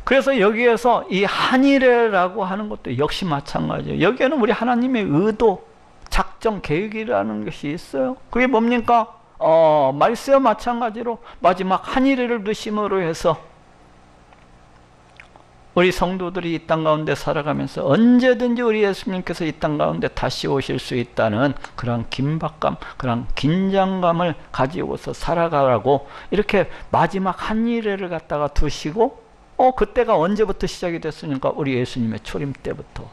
그래서 여기에서 이 한일회라고 하는 것도 역시 마찬가지예요. 여기에는 우리 하나님의 의도, 작정, 계획이라는 것이 있어요. 그게 뭡니까? 말세와 마찬가지로 마지막 한일회를 두심으로 해서 우리 성도들이 이 땅 가운데 살아가면서 언제든지 우리 예수님께서 이 땅 가운데 다시 오실 수 있다는 그런 긴박감, 그런 긴장감을 가지고서 살아가라고 이렇게 마지막 한일회를 갖다가 두시고 그때가 언제부터 시작이 됐습니까? 우리 예수님의 초림 때부터.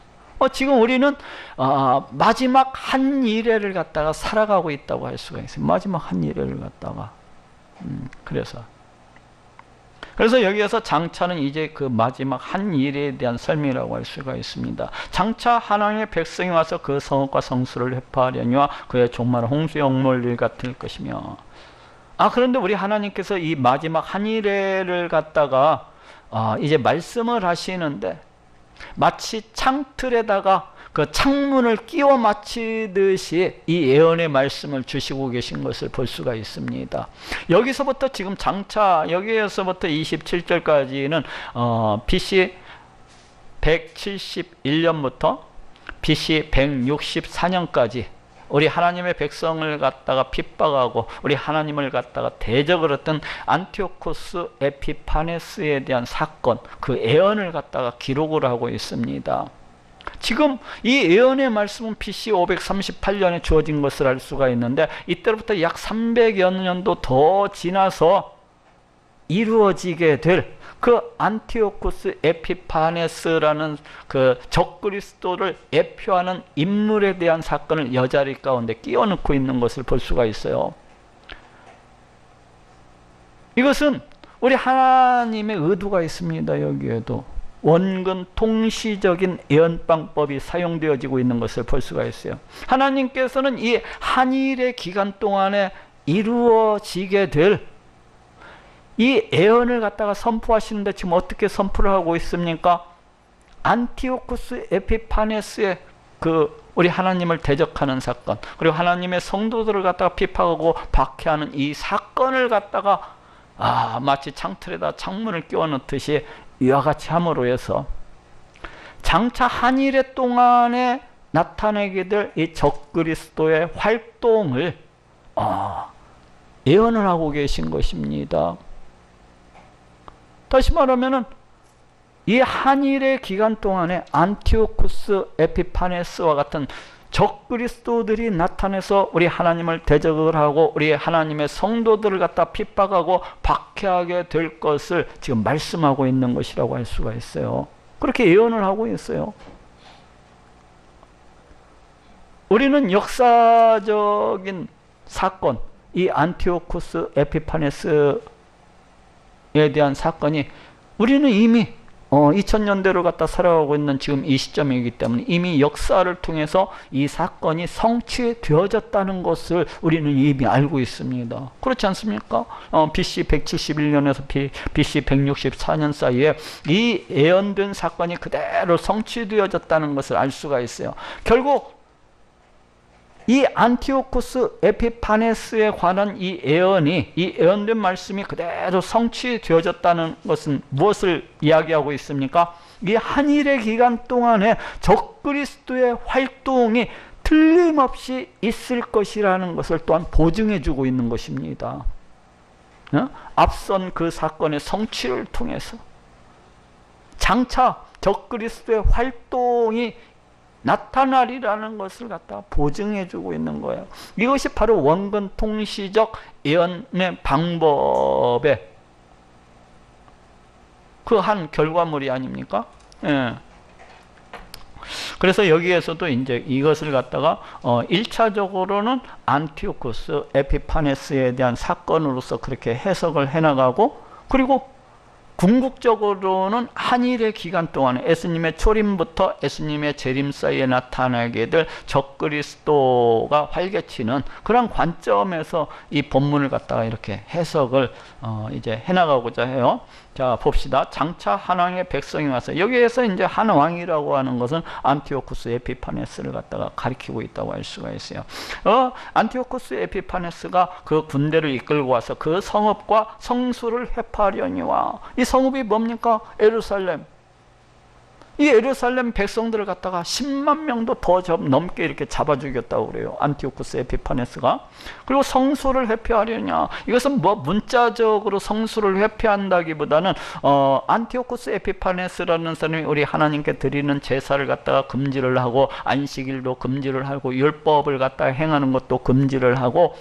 지금 우리는 마지막 한일회를 갖다가 살아가고 있다고 할 수가 있어요. 마지막 한일회를 갖다가. 그래서 여기에서 장차는 이제 그 마지막 한일에 대한 설명이라고 할 수가 있습니다. 장차 하나님의 백성이 와서 그 성읍과 성수를 회파하려니와 그의 종말은 홍수의 억몰일 같을 것이며. 그런데 우리 하나님께서 이 마지막 한일회를 갖다가 이제 말씀을 하시는데 마치 창틀에다가 그 창문을 끼워 맞추듯이 이 예언의 말씀을 주시고 계신 것을 볼 수가 있습니다. 여기서부터 지금 장차 여기에서부터 27절까지는 BC 171년부터 BC 164년까지 우리 하나님의 백성을 갖다가 핍박하고 우리 하나님을 갖다가 대적을 했던 안티오코스 에피파네스에 대한 사건, 그 예언을 갖다가 기록을 하고 있습니다. 지금 이 예언의 말씀은 BC 538년에 주어진 것을 알 수가 있는데 이때로부터 약 300여 년도 더 지나서 이루어지게 될 그 안티오쿠스 에피파네스라는 그 적그리스도를 예표하는 인물에 대한 사건을 여자리 가운데 끼워 넣고 있는 것을 볼 수가 있어요. 이것은 우리 하나님의 의도가 있습니다. 여기에도 원근 통시적인 예언방법이 사용되어지고 있는 것을 볼 수가 있어요. 하나님께서는 이 한일의 기간 동안에 이루어지게 될 이 예언을 갖다가 선포하시는데 지금 어떻게 선포를 하고 있습니까? 안티오쿠스 에피파네스의 그 우리 하나님을 대적하는 사건, 그리고 하나님의 성도들을 갖다가 비판하고 박해하는 이 사건을 갖다가 마치 창틀에다 창문을 끼워 넣듯이 이와 같이 함으로 해서 장차 한일의 동안에 나타나게 될 이 적그리스도의 활동을 예언을 하고 계신 것입니다. 다시 말하면은 이 한일의 기간 동안에 안티오쿠스 에피파네스와 같은 적그리스도들이 나타나서 우리 하나님을 대적을 하고 우리 하나님의 성도들을 갖다 핍박하고 박해하게 될 것을 지금 말씀하고 있는 것이라고 할 수가 있어요. 그렇게 예언을 하고 있어요. 우리는 역사적인 사건, 이 안티오쿠스 에피파네스에 대한 사건이 우리는 이미 2000년대를 갖다 살아가고 있는 지금 이 시점이기 때문에 이미 역사를 통해서 이 사건이 성취되어졌다는 것을 우리는 이미 알고 있습니다. 그렇지 않습니까? BC 171년에서 BC 164년 사이에 이 예언된 사건이 그대로 성취되어졌다는 것을 알 수가 있어요. 결국 이 안티오쿠스 에피파네스에 관한 이 예언된 말씀이 그대로 성취되어졌다는 것은 무엇을 이야기하고 있습니까? 이 한일의 기간 동안에 적그리스도의 활동이 틀림없이 있을 것이라는 것을 또한 보증해 주고 있는 것입니다. 앞선 그 사건의 성취를 통해서 장차 적그리스도의 활동이 나타나리라는 것을 갖다 보증해 주고 있는 거예요. 이것이 바로 원근 통시적 예언의 방법의 그 한 결과물이 아닙니까? 예. 그래서 여기에서도 이제 이것을 갖다가 1차적으로는 안티오쿠스 에피파네스에 대한 사건으로서 그렇게 해석을 해나가고, 그리고 궁극적으로는 한일의 기간 동안에 예수님의 초림부터 예수님의 재림 사이에 나타나게 될 적그리스도가 활개치는 그런 관점에서 이 본문을 갖다가 이렇게 해석을 이제 해나가고자 해요. 자, 봅시다. 장차 한왕의 백성이 와서, 여기에서 이제 한왕이라고 하는 것은 안티오쿠스 에피파네스를 갖다가 가리키고 있다고 할 수가 있어요. 안티오쿠스 에피파네스가 그 군대를 이끌고 와서 그 성읍과 성수를 회파하려니와, 이 성읍이 뭡니까? 예루살렘. 이 예루살렘 백성들을 갖다가 10만 명도 더 넘게 이렇게 잡아 죽였다고 그래요. 안티오쿠스 에피파네스가. 그리고 성수를 회피하려냐. 이것은 뭐 문자적으로 성수를 회피한다기보다는 안티오쿠스 에피파네스라는 사람이 우리 하나님께 드리는 제사를 갖다가 금지를 하고, 안식일도 금지를 하고, 율법을 갖다가 행하는 것도 금지를 하고,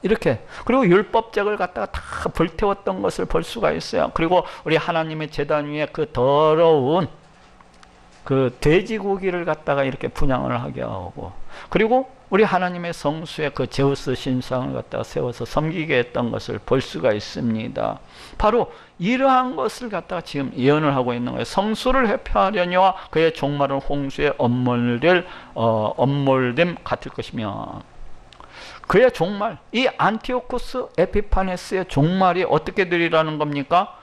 이렇게, 그리고 율법책을 갖다가 다 불태웠던 것을 볼 수가 있어요. 그리고 우리 하나님의 제단 위에 그 더러운 그 돼지고기를 갖다가 이렇게 분향을 하게 하고, 그리고 우리 하나님의 성수에 그 제우스 신상을 갖다가 세워서 섬기게 했던 것을 볼 수가 있습니다. 바로 이러한 것을 갖다가 지금 예언을 하고 있는 거예요. 성수를 회피하려니와 그의 종말은 홍수에 엄몰됨 같을 것이며, 그의 종말, 이 안티오쿠스 에피파네스의 종말이 어떻게 되리라는 겁니까?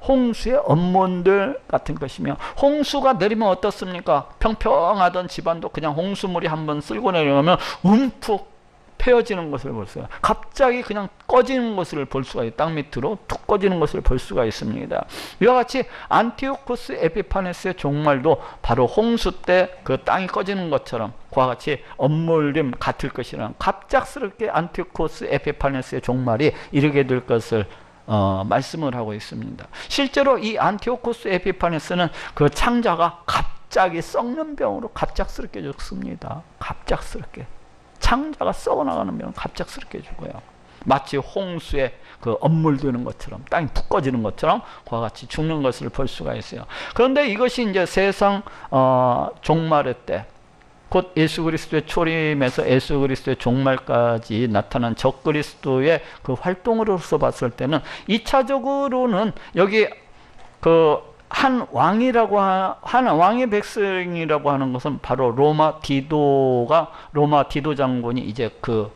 홍수의 엄몬들 같은 것이며, 홍수가 내리면 어떻습니까? 평평하던 집안도 그냥 홍수물이 한번 쓸고 내려오면 움푹 패여지는 것을 볼 수가, 갑자기 그냥 꺼지는 것을 볼 수가 있어요. 땅 밑으로 툭 꺼지는 것을 볼 수가 있습니다. 이와 같이 안티오쿠스 에피파네스의 종말도 바로 홍수 때 그 땅이 꺼지는 것처럼 그와 같이 엄몰됨 같을 것이라는, 갑작스럽게 안티오쿠스 에피파네스의 종말이 이르게 될 것을 말씀을 하고 있습니다. 실제로 이 안티오쿠스 에피파네스는 그 창자가 갑자기 썩는 병으로 갑작스럽게 죽습니다. 갑작스럽게. 창자가 썩어나가는 병은 갑작스럽게 죽어요. 마치 홍수에 그 엄물드는 것처럼, 땅이 푹 꺼지는 것처럼 그와 같이 죽는 것을 볼 수가 있어요. 그런데 이것이 이제 세상 종말의 때, 곧 예수 그리스도의 초림에서 예수 그리스도의 종말까지 나타난 적그리스도의 그 활동으로서 봤을 때는 2차적으로는 여기 그 한 왕이라고 한 왕의 백성이라고 하는 것은 바로 로마 디도 장군이 이제 그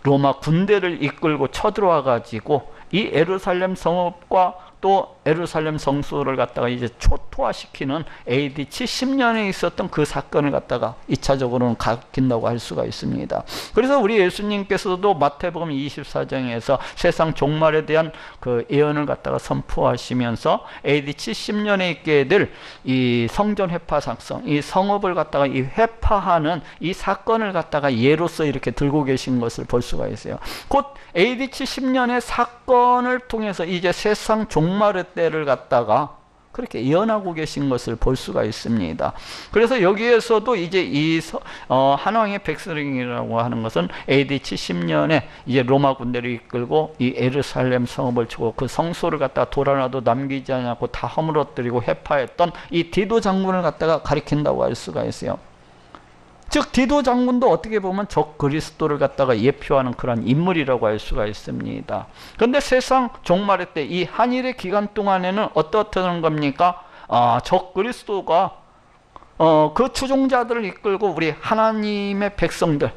로마 군대를 이끌고 쳐들어와 가지고 이 예루살렘 성읍과 또 예루살렘 성소를 갖다가 이제 초토화시키는 AD 70년에 있었던 그 사건을 갖다가 2차적으로는 가리킨다고 할 수가 있습니다. 그래서 우리 예수님께서도 마태복음 24장에서 세상 종말에 대한 그 예언을 갖다가 선포하시면서 AD 70년에 있게 될 이 성전 회파 작성, 이 성읍을 갖다가 이 회파하는 이 사건을 갖다가 예로서 이렇게 들고 계신 것을 볼 수가 있어요. 곧 AD 70년의 사건을 통해서 이제 세상 종말의 때를 갖다가 그렇게 예언하고 계신 것을 볼 수가 있습니다. 그래서 여기에서도 이제 이 한왕의 백성이라고 하는 것은 AD 70년에 이제 로마 군대를 이끌고 이 예루살렘 성읍을 치고 그 성소를 갖다가 돌아놔도 남기지 않고 다 허물어뜨리고 회파했던 이 디도 장군을 갖다가 가리킨다고 할 수가 있어요. 즉 디도 장군도 어떻게 보면 적 그리스도를 갖다가 예표하는 그런 인물이라고 할 수가 있습니다. 그런데 세상 종말의 때 이 한일의 기간 동안에는 어떻다는 겁니까? 적 그리스도가 그 추종자들을 이끌고 우리 하나님의 백성들,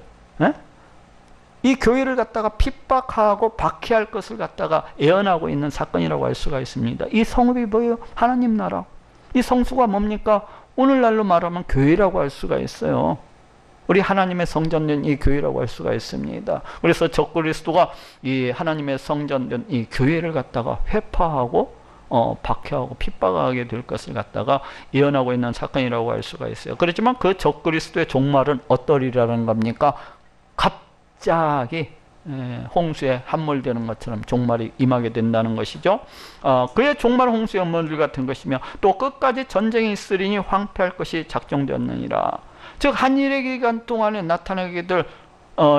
이 교회를 갖다가 핍박하고 박해할 것을 갖다가 예언하고 있는 사건이라고 할 수가 있습니다. 이 성읍이 뭐예요? 하나님 나라. 이 성수가 뭡니까? 오늘날로 말하면 교회라고 할 수가 있어요. 우리 하나님의 성전된 이 교회라고 할 수가 있습니다. 그래서 적그리스도가 이 하나님의 성전된 이 교회를 갖다가 회파하고 박해하고 핍박하게 될 것을 갖다가 예언하고 있는 사건이라고 할 수가 있어요. 그렇지만 그 적그리스도의 종말은 어떠리라는 겁니까? 갑자기 홍수에 함몰되는 것처럼 종말이 임하게 된다는 것이죠. 그의 종말 홍수의 엄물 같은 것이며 또 끝까지 전쟁이 있으리니 황폐할 것이 작정되었느니라. 즉 한일의 기간 동안에 나타나게 될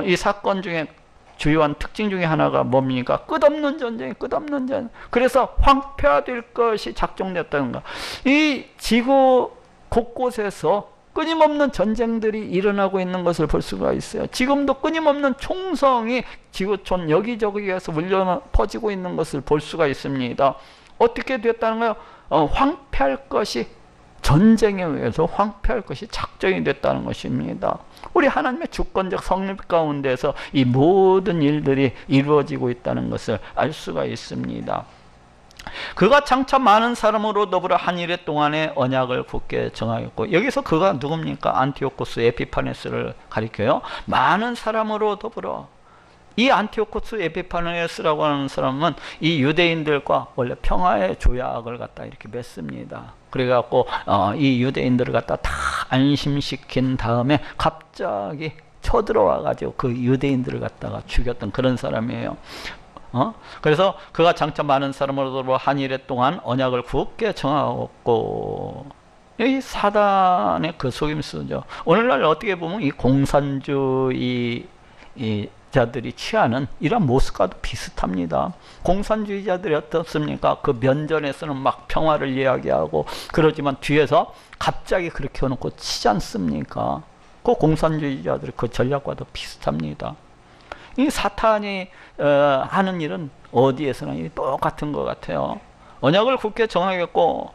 이 사건 중에 주요한 특징 중에 하나가 뭡니까? 끝없는 전쟁이 끝없는 전쟁. 그래서 황폐화될 것이 작정됐다는 것. 이 지구 곳곳에서 끊임없는 전쟁들이 일어나고 있는 것을 볼 수가 있어요. 지금도 끊임없는 총성이 지구촌 여기저기에서 울려 퍼지고 있는 것을 볼 수가 있습니다. 어떻게 됐다는 거예요? 황폐할 것이, 전쟁에 의해서 황폐할 것이 작정이 됐다는 것입니다. 우리 하나님의 주권적 성립 가운데서 이 모든 일들이 이루어지고 있다는 것을 알 수가 있습니다. 그가 장차 많은 사람으로 더불어 한일의 동안에 언약을 굳게 정하였고, 여기서 그가 누굽니까? 안티오코스 에피파네스를 가리켜요. 많은 사람으로 더불어. 이 안티오코스 에피파네스라고 하는 사람은 이 유대인들과 원래 평화의 조약을 갖다 이렇게 맺습니다. 그래갖고 이 유대인들을 갖다 다 안심시킨 다음에 갑자기 쳐들어와 가지고 그 유대인들을 갖다가 죽였던 그런 사람이에요. 그래서 그가 장차 많은 사람으로 한일의 동안 언약을 굳게 정하였고, 이 사단의 그 속임수죠. 오늘날 어떻게 보면 이 공산주의 자들이 취하는 이런 모습과도 비슷합니다. 공산주의자들이 어떻습니까? 그 면전에서는 막 평화를 이야기하고 그러지만 뒤에서 갑자기 그렇게 해놓고 치지 않습니까? 그 공산주의자들의 그 전략과도 비슷합니다. 이 사탄이 하는 일은 어디에서나 똑같은 것 같아요. 언약을 굳게 정하겠고,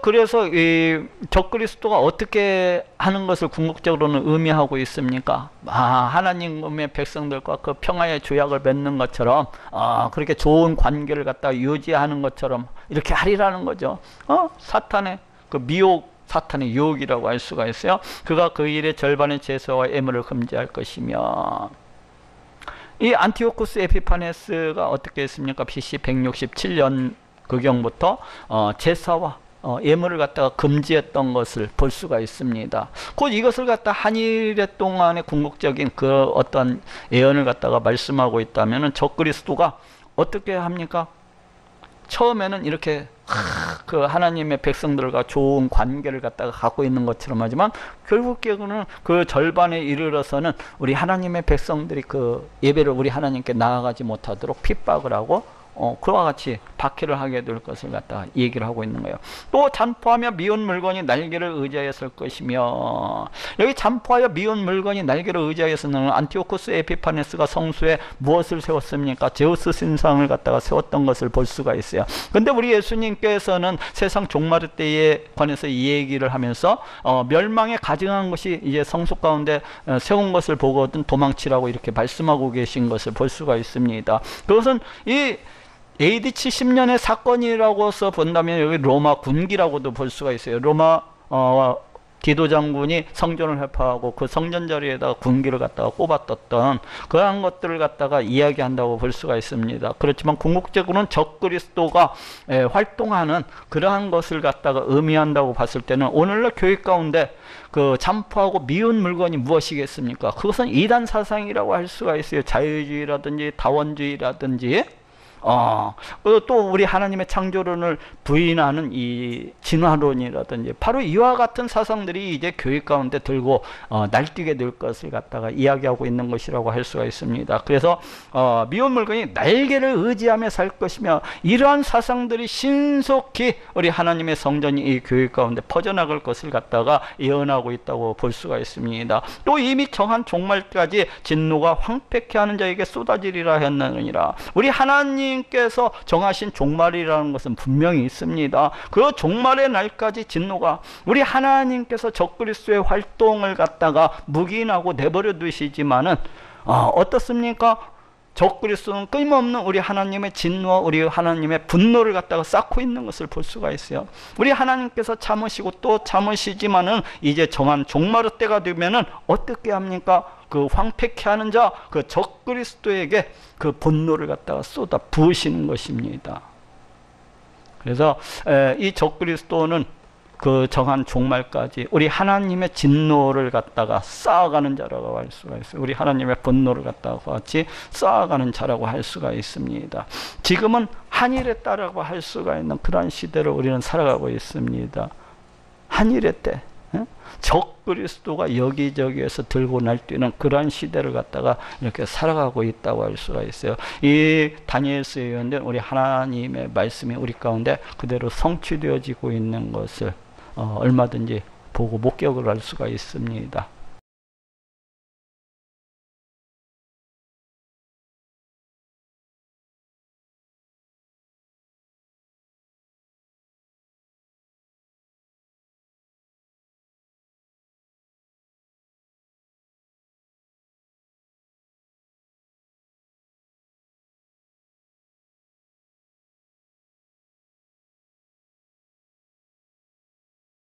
그래서 이 적그리스도가 어떻게 하는 것을 궁극적으로는 의미하고 있습니까? 하나님의 백성들과 그 평화의 조약을 맺는 것처럼, 그렇게 좋은 관계를 갖다 유지하는 것처럼 이렇게 하리라는 거죠. 사탄의 그 미혹, 사탄의 유혹이라고 할 수가 있어요. 그가 그 일의 절반의 제사와 예물을 금지할 것이며, 이 안티오코스 에피파네스가 어떻게 했습니까? BC 167년 그경부터 제사와 예물을 갖다가 금지했던 것을 볼 수가 있습니다. 곧 이것을 갖다 한일의 동안의 궁극적인 그 어떤 예언을 갖다가 말씀하고 있다면은 적그리스도가 어떻게 합니까? 처음에는 이렇게 그 하나님의 백성들과 좋은 관계를 갖다가 갖고 있는 것처럼 하지만 결국에는 그 절반에 이르러서는 우리 하나님의 백성들이 그 예배를 우리 하나님께 나아가지 못하도록 핍박을 하고 그와 같이 박해를 하게 될 것을 갖다가 얘기를 하고 있는 거예요. 또 잔포하며 미운 물건이 날개를 의지하여 설 것이며, 여기 잔포하여 미운 물건이 날개를 의지하여서는 안티오쿠스 에피파네스가 성수에 무엇을 세웠습니까? 제우스 신상을 갖다가 세웠던 것을 볼 수가 있어요. 근데 우리 예수님께서는 세상 종말 때에 관해서 이 얘기를 하면서 멸망에 가증한 것이 이제 성소 가운데 세운 것을 보거든 도망치라고 이렇게 말씀하고 계신 것을 볼 수가 있습니다. 그것은 이 AD 70년의 사건이라고서 본다면 여기 로마 군기라고도 볼 수가 있어요. 로마 디도 장군이 성전을 회파하고 그 성전 자리에다가 군기를 갖다가 꼽아떴던 그러한 것들을 갖다가 이야기한다고 볼 수가 있습니다. 그렇지만 궁극적으로는 적그리스도가 활동하는 그러한 것을 갖다가 의미한다고 봤을 때는 오늘날 교회 가운데 그 잔포하고 미운 물건이 무엇이겠습니까? 그것은 이단 사상이라고 할 수가 있어요. 자유주의라든지 다원주의라든지 또 우리 하나님의 창조론을 부인하는 이 진화론이라든지 바로 이와 같은 사상들이 이제 교회 가운데 들고 날뛰게 될 것을 갖다가 이야기하고 있는 것이라고 할 수가 있습니다. 그래서 미운 물건이 날개를 의지하며 살 것이며, 이러한 사상들이 신속히 우리 하나님의 성전이 이 교회 가운데 퍼져나갈 것을 갖다가 예언하고 있다고 볼 수가 있습니다. 또 이미 정한 종말까지 진노가 황폐케 하는 자에게 쏟아지리라 했느니라. 우리 하나님께서 정하신 종말이라는 것은 분명히 있습니다. 그 종말의 날까지 진노가, 우리 하나님께서 적그리스도의 활동을 갖다가 묵인하고 내버려 두시지만은 어떻습니까? 적그리스도는 끊임없는 우리 하나님의 진노와 우리 하나님의 분노를 갖다가 쌓고 있는 것을 볼 수가 있어요. 우리 하나님께서 참으시고 또 참으시지만은 이제 정한 종말의 때가 되면은 어떻게 합니까? 그 황폐케 하는 자, 그 적그리스도에게 그 분노를 갖다가 쏟아 부으시는 것입니다. 그래서 이 적그리스도는 그 정한 종말까지 우리 하나님의 진노를 갖다가 쌓아가는 자라고 할 수가 있어요. 우리 하나님의 분노를 갖다가 같이 쌓아가는 자라고 할 수가 있습니다. 지금은 한일의 때라고 할 수가 있는 그러한 시대를 우리는 살아가고 있습니다. 한일의 때, 적그리스도가 여기저기에서 들고 날뛰는 그러한 시대를 갖다가 이렇게 살아가고 있다고 할 수가 있어요. 이 다니엘서 예언된 우리 하나님의 말씀이 우리 가운데 그대로 성취되어지고 있는 것을 얼마든지 보고 목격을 할 수가 있습니다.